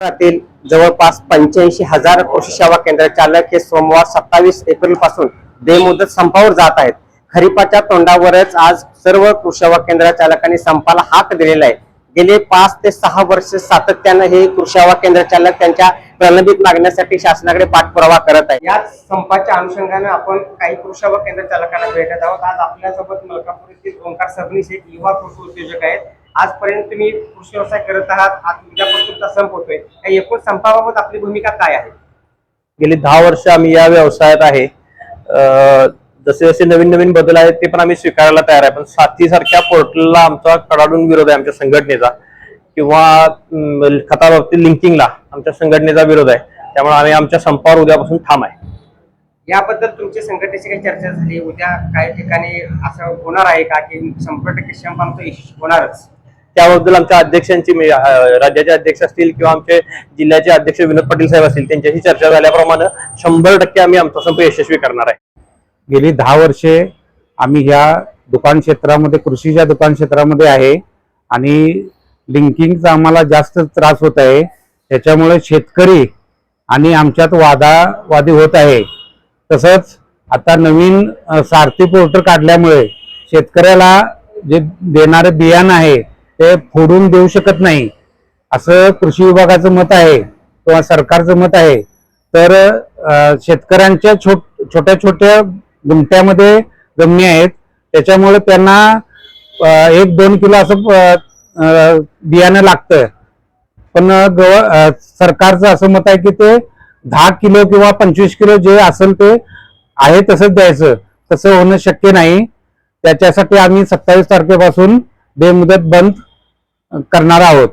राज्यातील जवळपास 85,000 कृषी सेवा केंद्र चालक हे सोमवार 27 एप्रिल पासून बेमुदत संपावर जात आहेत। खरीपाच्या तोंडावरच आज सर्व कृषी सेवा केंद्र चालकांनी संपाला हाक दिलेला आहे। गेले 5 ते 6 वर्ष सातत्याने हे कृषी सेवा केंद्र चालक त्यांच्या प्रलंबित मागण्यासाठी शासनाकडे पाठपुरावा करत आहेत। याच संपाच्या अनुषंगाने आपण काही कृषी सेवा केंद्र चालकांना भेटत आहोत। आज आपल्यासोबत मलकापूर येथील ओंकार सबनीस एक युवा कृषी उद्योजक आहेत। आजपर्यंत तुम्ही कृषी व्यवसाय करत आहात, आज उद्यापासूनचा संप होतोय, या एकूण संपाबाबत आपली भूमिका काय आहे? गेली 10 वर्ष आम्ही या व्यवसायात आहे। जसे जसे नवीन नवीन बदल आहेत ते पण आम्ही स्वीकारायला तयार आहे, पण साथीसारख्या पोर्टलला आमचा कडाडून विरोध आहे। आमच्या संघटनेचा किंवा खताबाबतीत लिंकिंगला आमच्या संघटनेचा विरोध आहे। त्यामुळे आम्ही आमच्या संपावर उद्यापासून ठाम आहे। याबद्दल तुमच्या संघटनेची काही चर्चा झाली? उद्या काही ठिकाणी असं होणार आहे का की 100% संप आमचा यशस्वी होणारच? त्याबद्दल आमच्या अध्यक्षांची, राज्याचे अध्यक्ष असतील किंवा आमचे जिल्ह्याचे अध्यक्ष विनोद पाटील साहेब असतील, त्यांच्याशी चर्चा झाल्याप्रमाणे 100% आम्ही आमचा संप यशस्वी करणार आहे। गेली 10 वर्षे आम्ही ह्या दुकान क्षेत्रामध्ये, कृषीच्या दुकान क्षेत्रामध्ये आहे आणि लिंकिंगचा आम्हाला जास्त त्रास होत आहे। त्याच्यामुळे शेतकरी आणि आमच्यात वादावादी होत आहे। तसंच आता नवीन सारथी पोर्टल काढल्यामुळे शेतकऱ्याला जे देणारे बियाणं आहे ते फोडून देऊ शकत नाही, असं कृषी विभागाचं मत आहे किंवा सरकारचं मत आहे। तर शेतकऱ्यांच्या छोट्या छोट्या गुंठ्यामध्ये जमिनी आहेत, त्याच्यामुळे त्यांना 1-2 किलो असं बियाणं लागतं। पण सरकारचं असं मत आहे की ते 10 किलो किंवा 25 किलो जे असेल ते आहे तसंच द्यायचं। तसं होणं शक्य नाही। त्याच्यासाठी आम्ही 27 तारखेपासून बेमुदत बंद करणार आहोत।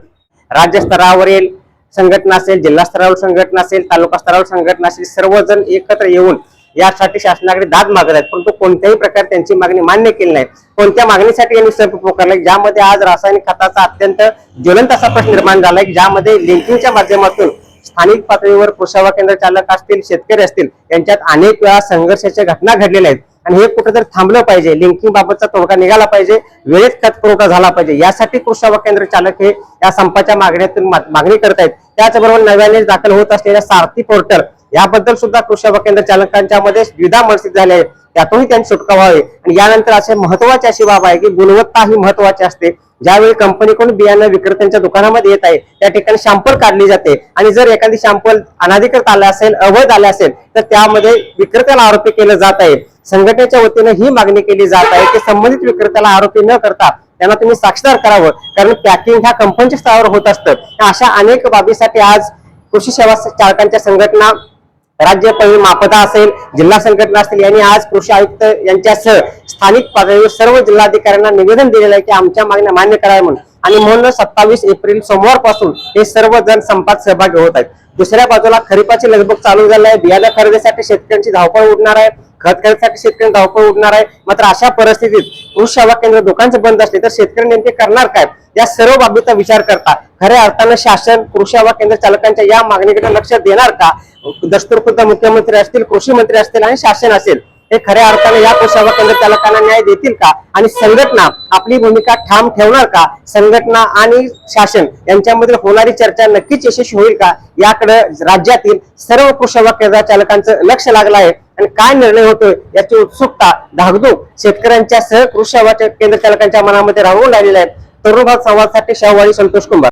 राज्य स्तरावरील संघटना असेल, जिल्हा स्तरावर संघटना असेल, तालुका स्तरावर संघटना असेल, सर्वजण एकत्र येऊन यासाठी शासनाकडे दाद मागत आहेत, परंतु कोणत्याही प्रकारे त्यांची मागणी मान्य केली नाही। कोणत्या मागणीसाठी यांनी संप पुकारलाय? ज्यामध्ये आज रासायनिक खताचा अत्यंत ज्वलंत असा प्रश्न निर्माण झालाय, ज्यामध्ये लिंकिंगच्या माध्यमातून स्थानिक पातळीवर कृषी सेवा केंद्र चालक असतील, शेतकरी असतील, यांच्यात अनेक वेळा संघर्षाच्या घटना घडलेल्या आहेत आणि हे कुठेतरी थांबलं पाहिजे। लिंकिंग बाबतचा तोडगा निघाला पाहिजे, वेळेत खत पुरवठा झाला पाहिजे। यासाठी कृषी सेवा केंद्र चालक हे या संपाच्या मागण्यातून मागणी करत आहेत। त्याचबरोबर नव्याने दाखल होत असलेल्या सारथी पोर्टल याबद्दल सुद्धा कृषी सेवा केंद्र चालकांच्या मध्ये द्विधा मनस्थिती झाली आहे, त्यातूनही त्यांनी सुटका व्हावी। आणि यानंतर असे महत्वाची अशी बाब आहे की गुणवत्ता ही महत्वाची असते। ज्यावेळी कंपनीकडून बियाणं विक्रेत्यांच्या दुकानामध्ये येत आहे त्या ठिकाणी सॅम्पल काढली जाते आणि जर एखादी सॅम्पल अनधिकृत आला असेल, अवैध आले असेल, तर त्यामध्ये विक्रेत्याला आरोपी केलं जात आहे। संघटनेच्या वतीने ही मागणी केली जात आहे की संबंधित विक्रेत्याला आरोपी न करता त्यांना तुम्ही साक्षीदार करावं, कारण पॅकिंग ह्या कंपनीच्या स्तरावर होत असतं। अशा अनेक बाबीसाठी आज कृषी सेवा चालकांच्या संघटना, राज्य पहिली मापदा असेल, जिल्हा संघटना असतील, यांनी आज कृषी आयुक्त यांच्यासह स्थानिक पातळीवर सर्व जिल्हाधिकाऱ्यांना निवेदन दिलेलं आहे की आमच्या मागण्या मान्य कराव्या म्हणून। आणि म्हणून 27 एप्रिल सोमवार पासून हे सर्वजण संपात सहभागी होत आहेत। दुसऱ्या बाजूला खरीपाची लगबग चालू झाली आहे। बियाणं खरेदीसाठी शेतकऱ्यांची धावपळ उडणार आहे, खत खरेदीसाठी शेतकऱ्यांची धावपळ उडणार आहे। मात्र अशा परिस्थितीत कृषी सेवा केंद्र दुकानचं बंद असले तर शेतकरी नेमके करणार काय? या सर्व बाबीचा विचार करता खऱ्या अर्थानं शासन कृषी सेवा केंद्र चालकांच्या या मागणीकडे लक्ष देणार का? दस्तूरखुद्द मुख्यमंत्री असतील, कृषी मंत्री असतील आणि शासन असेल, हे खऱ्या अर्थाने या कृषी सेवा केंद्र चालकांना न्याय देतील का? आणि संघटना आपली भूमिका ठाम ठेवणार का? संघटना आणि शासन यांच्यामध्ये होणारी चर्चा नक्कीच यशस्वी होईल का? याकडे राज्यातील सर्व कृषी सेवा केंद्र चालकांचं लक्ष लागलं आहे आणि काय निर्णय होतोय याची उत्सुकता, धाकधूक शेतकऱ्यांच्या सह कृषी सेवा केंद्र चालकांच्या मनामध्ये राहून राहिलेला आहे। तरुण भारत संवादसाठी शाहूवाडी संतोष कुंभार।